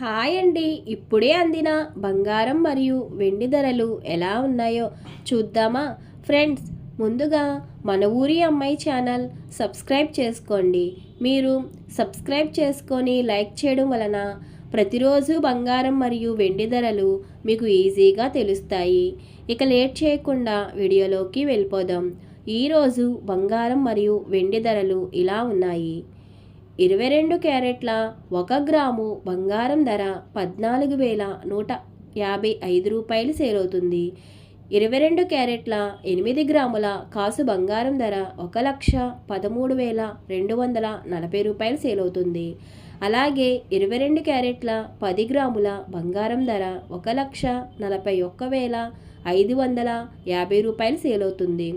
Hi అండి. ఇప్పుడే అందిన బంగారం మరియు వెండి ధరలు ఎలా ఉన్నాయో చూద్దామా ఫ్రెండ్స్? ముందుగా మన ఊరి అమ్మాయి ఛానల్ సబ్స్క్రైబ్ చేసుకోండి. మీరు సబ్స్క్రైబ్ చేసుకొని లైక్ చేయడం వలన ప్రతిరోజు బంగారం మరియు వెండి ధరలు మీకు ఈజీగా తెలుస్తాయి. ఇక లేట్ చేయకుండా వీడియోలోకి వెళ్ళిపోదాం. ఈరోజు బంగారం మరియు వెండి ధరలు ఇలా ఉన్నాయి. 22 క్యారెట్ల 1 గ్రాము బంగారం ధర 14,155 రూపాయలు సేల్ అవుతుంది. 22 క్యారెట్ల 8 గ్రాముల కాసు బంగారం ధర 1,13,240 రూపాయలు సేల్ అవుతుంది. అలాగే 22 క్యారెట్ల 10 గ్రాముల బంగారం ధర 1,41,550 రూపాయలు సేల్ అవుతుంది.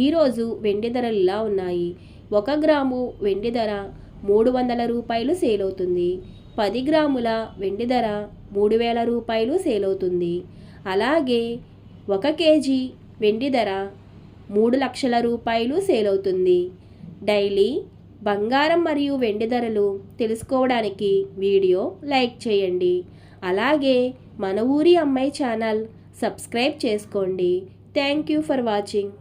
ఈరోజు వెండి ధరలు ఇలా ఉన్నాయి. 1 గ్రాము వెండి ధర 300 రూపాయలు సేల్ అవుతుంది. 10 గ్రాముల వెండి ధర 3,000 రూపాయలు సేల్ అవుతుంది. అలాగే 1 కేజీ వెండి ధర 3 లక్షల రూపాయలు సేల్ అవుతుంది. డైలీ బంగారం మరియు వెండి ధరలు తెలుసుకోవడానికి వీడియో లైక్ చేయండి. అలాగే మన ఊరి అమ్మాయి ఛానల్ సబ్స్క్రైబ్ చేసుకోండి. Thank you for watching.